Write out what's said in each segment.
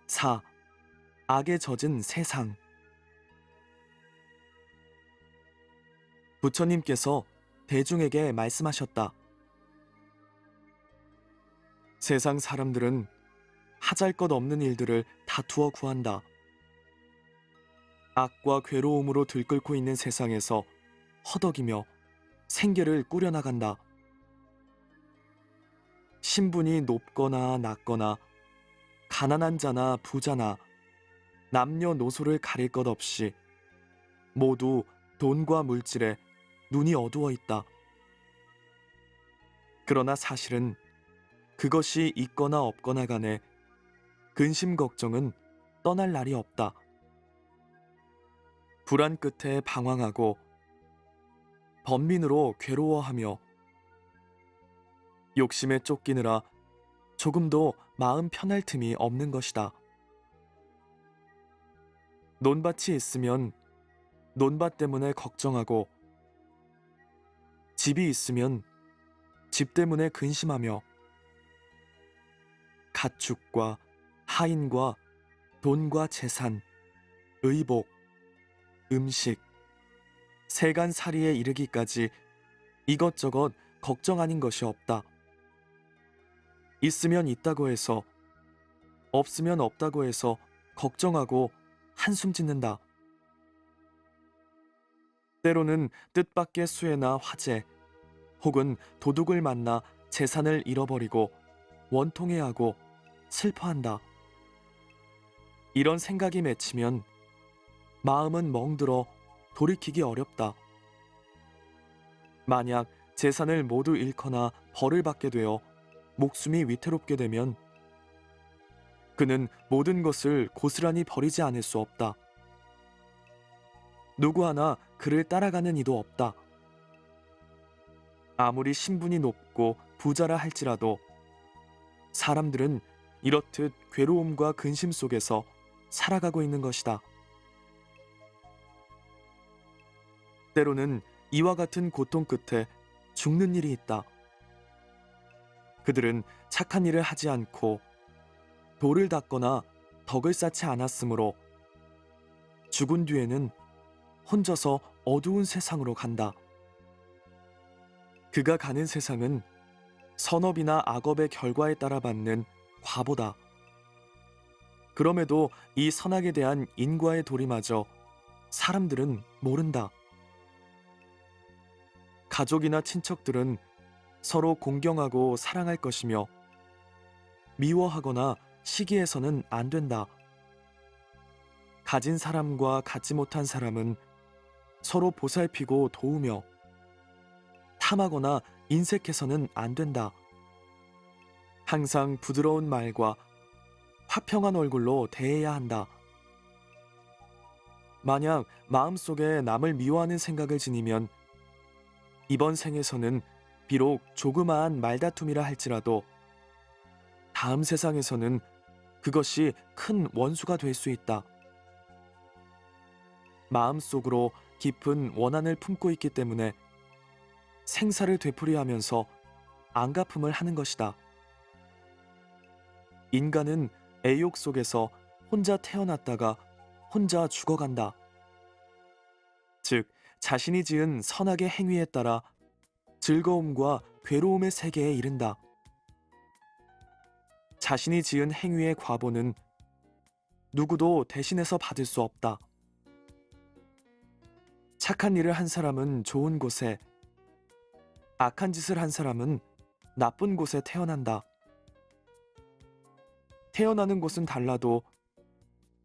4. 악에 젖은 세상. 부처님께서 대중에게 말씀하셨다. 세상 사람들은 하잘것없는 일들을 다투어 구한다. 악과 괴로움으로 들끓고 있는 세상에서 허덕이며 생계를 꾸려나간다. 신분이 높거나 낮거나 가난한 자나 부자나 남녀노소를 가릴 것 없이 모두 돈과 물질에 눈이 어두워 있다. 그러나 사실은 그것이 있거나 없거나 간에 근심 걱정은 떠날 날이 없다. 불안 끝에 방황하고 번민으로 괴로워하며 욕심에 쫓기느라 조금도 마음 편할 틈이 없는 것이다. 논밭이 있으면 논밭 때문에 걱정하고 집이 있으면 집 때문에 근심하며 가축과 하인과 돈과 재산, 의복, 음식, 세간살이에 이르기까지 이것저것 걱정 아닌 것이 없다. 있으면 있다고 해서 없으면 없다고 해서 걱정하고 한숨 짓는다. 때로는 뜻밖의 수해나 화재 혹은 도둑을 만나 재산을 잃어버리고 원통해하고 슬퍼한다. 이런 생각이 맺히면 마음은 멍들어 돌이키기 어렵다. 만약 재산을 모두 잃거나 벌을 받게 되어 목숨이 위태롭게 되면 그는 모든 것을 고스란히 버리지 않을 수 없다. 누구 하나 그를 따라가는 이도 없다. 아무리 신분이 높고 부자라 할지라도 사람들은 이렇듯 괴로움과 근심 속에서 살아가고 있는 것이다. 때로는 이와 같은 고통 끝에 죽는 일이 있다. 그들은 착한 일을 하지 않고 돌을 닦거나 덕을 쌓지 않았으므로 죽은 뒤에는 혼자서 어두운 세상으로 간다. 그가 가는 세상은 선업이나 악업의 결과에 따라 받는 과보다. 그럼에도 이 선악에 대한 인과의 도리마저 사람들은 모른다. 가족이나 친척들은 서로 공경하고 사랑할 것이며 미워하거나 시기해서는 안 된다. 가진 사람과 갖지 못한 사람은 서로 보살피고 도우며 탐하거나 인색해서는 안 된다. 항상 부드러운 말과 화평한 얼굴로 대해야 한다. 만약 마음속에 남을 미워하는 생각을 지니면 이번 생에서는 비록 조그마한 말다툼이라 할지라도 다음 세상에서는 그것이 큰 원수가 될 수 있다. 마음속으로 깊은 원한을 품고 있기 때문에 생사를 되풀이하면서 안갚음을 하는 것이다. 인간은 애욕 속에서 혼자 태어났다가 혼자 죽어간다. 즉, 자신이 지은 선악의 행위에 따라 즐거움과 괴로움의 세계에 이른다. 자신이 지은 행위의 과보는 누구도 대신해서 받을 수 없다. 착한 일을 한 사람은 좋은 곳에, 악한 짓을 한 사람은 나쁜 곳에 태어난다. 태어나는 곳은 달라도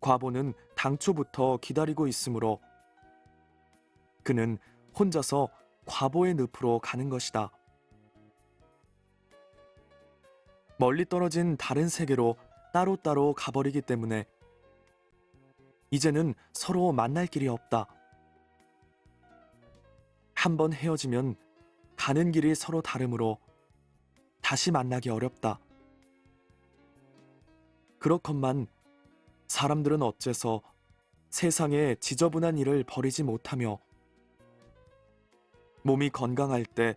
과보는 당초부터 기다리고 있으므로 그는 혼자서 과보의 늪으로 가는 것이다. 멀리 떨어진 다른 세계로 따로따로 가버리기 때문에 이제는 서로 만날 길이 없다. 한번 헤어지면 가는 길이 서로 다르므로 다시 만나기 어렵다. 그렇건만 사람들은 어째서 세상에 지저분한 일을 버리지 못하며 몸이 건강할 때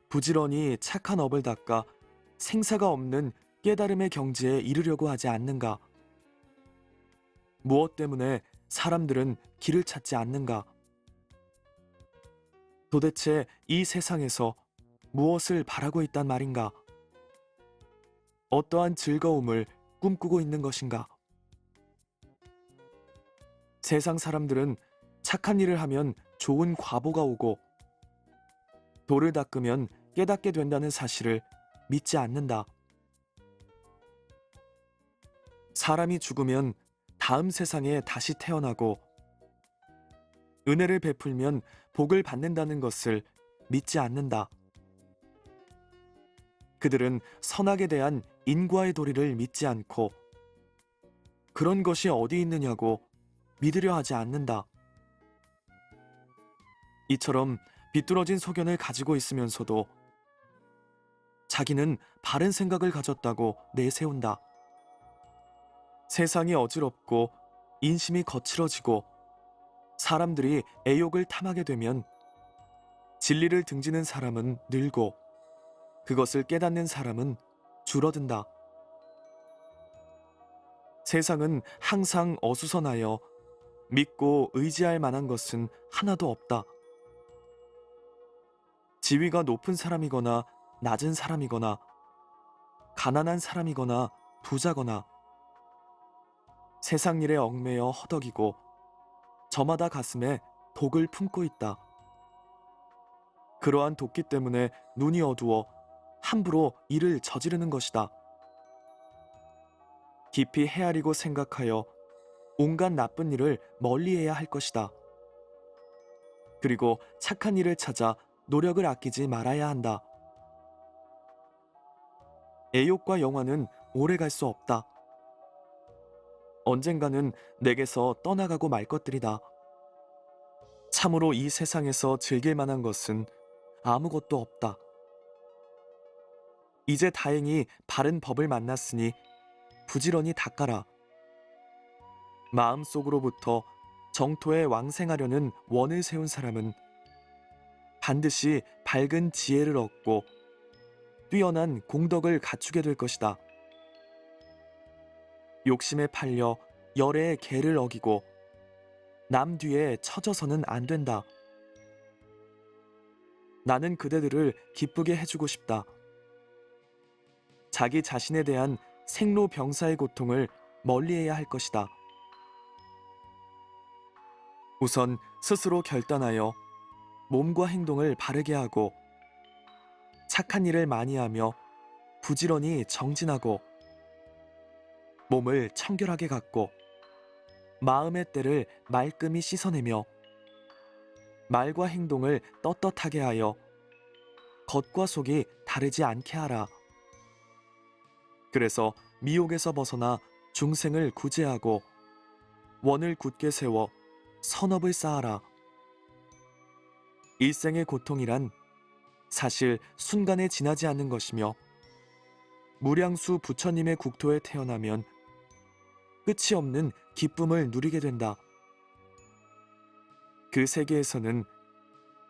부지런히 착한 업을 닦아 생사가 없는 깨달음의 경지에 이르려고 하지 않는가? 무엇 때문에 사람들은 길을 찾지 않는가? 도대체 이 세상에서 무엇을 바라고 있단 말인가? 어떠한 즐거움을 꿈꾸고 있는 것인가? 세상 사람들은 착한 일을 하면 좋은 과보가 오고 돌을 닦으면 깨닫게 된다는 사실을 믿지 않는다. 사람이 죽으면 다음 세상에 다시 태어나고 은혜를 베풀면 복을 받는다는 것을 믿지 않는다. 그들은 선악에 대한 인과의 도리를 믿지 않고 그런 것이 어디 있느냐고 믿으려 하지 않는다. 이처럼 비뚤어진 소견을 가지고 있으면서도 자기는 바른 생각을 가졌다고 내세운다. 세상이 어지럽고 인심이 거칠어지고 사람들이 애욕을 탐하게 되면 진리를 등지는 사람은 늘고 그것을 깨닫는 사람은 줄어든다. 세상은 항상 어수선하여 믿고 의지할 만한 것은 하나도 없다. 지위가 높은 사람이거나 낮은 사람이거나 가난한 사람이거나 부자거나 세상 일에 얽매여 허덕이고 저마다 가슴에 독을 품고 있다. 그러한 독기 때문에 눈이 어두워 함부로 일을 저지르는 것이다. 깊이 헤아리고 생각하여 온갖 나쁜 일을 멀리해야 할 것이다. 그리고 착한 일을 찾아 노력을 아끼지 말아야 한다. 애욕과 영화는 오래 갈 수 없다. 언젠가는 내게서 떠나가고 말 것들이다. 참으로 이 세상에서 즐길 만한 것은 아무것도 없다. 이제 다행히 바른 법을 만났으니 부지런히 닦아라. 마음속으로부터 정토에 왕생하려는 원을 세운 사람은 반드시 밝은 지혜를 얻고 뛰어난 공덕을 갖추게 될 것이다. 욕심에 팔려 열의 계를 어기고 남 뒤에 처져서는 안 된다. 나는 그대들을 기쁘게 해주고 싶다. 자기 자신에 대한 생로병사의 고통을 멀리해야 할 것이다. 우선 스스로 결단하여 몸과 행동을 바르게 하고 착한 일을 많이 하며 부지런히 정진하고 몸을 청결하게 갖고 마음의 때를 말끔히 씻어내며 말과 행동을 떳떳하게 하여 겉과 속이 다르지 않게 하라. 그래서 미혹에서 벗어나 중생을 구제하고 원을 굳게 세워 선업을 쌓아라. 일생의 고통이란 사실 순간에 지나지 않는 것이며 무량수 부처님의 국토에 태어나면 끝이 없는 기쁨을 누리게 된다. 그 세계에서는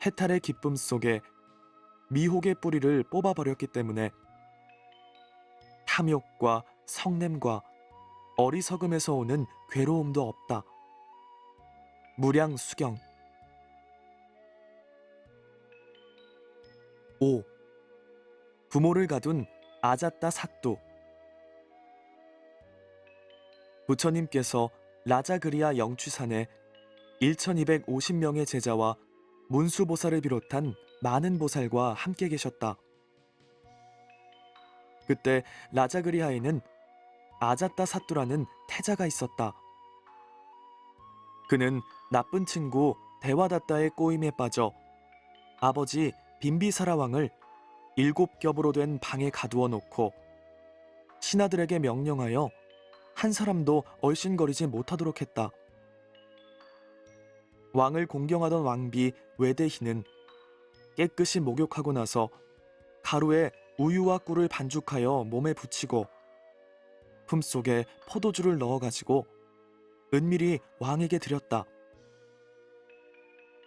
해탈의 기쁨 속에 미혹의 뿌리를 뽑아버렸기 때문에 탐욕과 성냄과 어리석음에서 오는 괴로움도 없다. 무량수경. 5. 부모를 가둔 아잣다 사또. 부처님께서 라자그리아 영취산에 1250명의 제자와 문수보살을 비롯한 많은 보살과 함께 계셨다. 그때 라자그리아에는 아잣다 사또라는 태자가 있었다. 그는 나쁜 친구 데와다tta의 꼬임에 빠져 아버지 빈비사라 왕을 7겹으로 된 방에 가두어 놓고 신하들에게 명령하여 한 사람도 얼씬거리지 못하도록 했다. 왕을 공경하던 왕비 외대희는 깨끗이 목욕하고 나서 가루에 우유와 꿀을 반죽하여 몸에 붙이고 품속에 포도주를 넣어가지고 은밀히 왕에게 드렸다.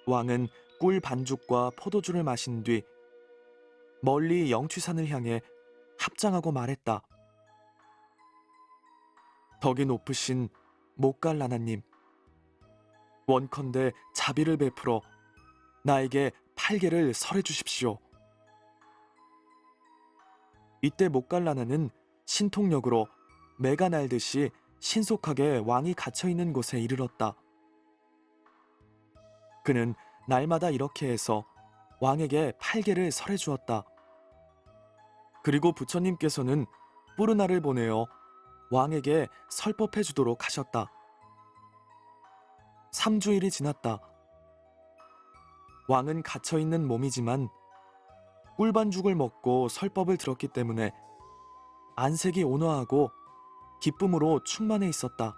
왕은 꿀 반죽과 포도주를 마신 뒤 멀리 영취산을 향해 합장하고 말했다. 덕이 높으신 못갈라나님, 원컨대 자비를 베풀어 나에게 팔개를 설해 주십시오. 이때 못갈라나는 신통력으로 매가 날듯이 신속하게 왕이 갇혀있는 곳에 이르렀다. 그는 날마다 이렇게 해서 왕에게 팔개를 설해 주었다. 그리고 부처님께서는 뿌르나를 보내어 왕에게 설법해 주도록 하셨다. 3주일이 지났다. 왕은 갇혀있는 몸이지만 꿀반죽을 먹고 설법을 들었기 때문에 안색이 온화하고 기쁨으로 충만해 있었다.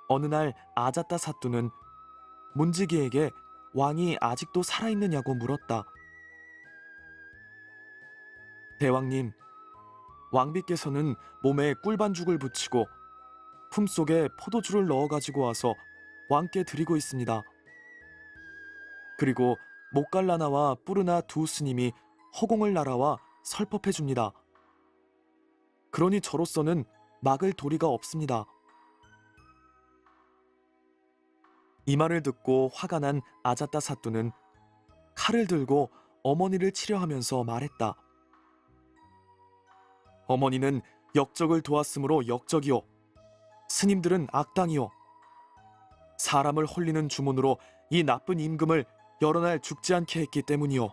어느 날 아자따 사뚜는 문지기에게 왕이 아직도 살아있느냐고 물었다. 대왕님, 왕비께서는 몸에 꿀반죽을 붙이고 품속에 포도주를 넣어 가지고 와서 왕께 드리고 있습니다. 그리고 못갈라나와 뿌르나 두 스님이 허공을 날아와 설법해 줍니다. 그러니 저로서는 막을 도리가 없습니다. 이 말을 듣고 화가 난 아자따 사뚜는 칼을 들고 어머니를 치려 하면서 말했다. 어머니는 역적을 도왔으므로 역적이요, 스님들은 악당이요, 사람을 홀리는 주문으로 이 나쁜 임금을 여러 날 죽지 않게 했기 때문이요.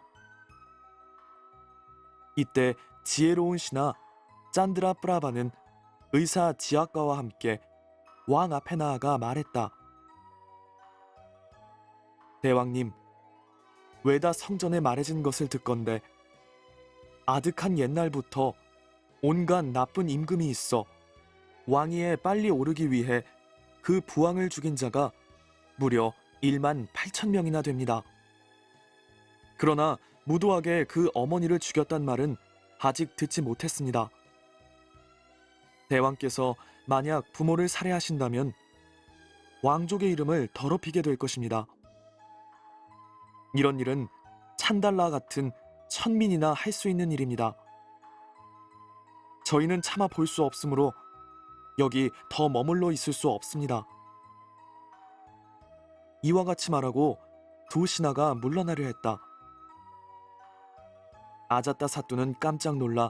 이때 지혜로운 신하 짠드라 프라바는 의사 지아과와 함께 왕 앞에 나아가 말했다. 대왕님, 외다 성전에 말해진 것을 듣건대 아득한 옛날부터 온갖 나쁜 임금이 있어 왕위에 빨리 오르기 위해 그 부왕을 죽인 자가 무려 1만 8천 명이나 됩니다. 그러나 무도하게 그 어머니를 죽였단 말은 아직 듣지 못했습니다. 대왕께서 만약 부모를 살해하신다면 왕족의 이름을 더럽히게 될 것입니다. 이런 일은 찬달라 같은 천민이나 할 수 있는 일입니다. 저희는 차마 볼 수 없으므로 여기 더 머물러 있을 수 없습니다. 이와 같이 말하고 두 신하가 물러나려 했다. 아자따 사뚜는 깜짝 놀라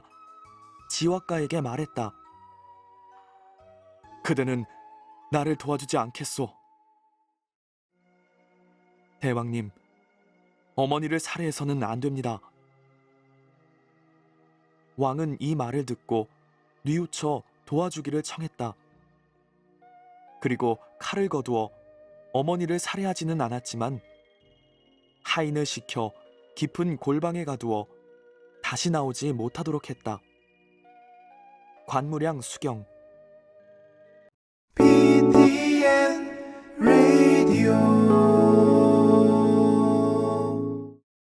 지와과에게 말했다. 그대는 나를 도와주지 않겠소. 대왕님, 어머니를 살해해서는 안 됩니다. 왕은 이 말을 듣고 뉘우쳐 도와주기를 청했다. 그리고 칼을 거두어 어머니를 살해하지는 않았지만 하인을 시켜 깊은 골방에 가두어 다시 나오지 못하도록 했다. 관무량 수경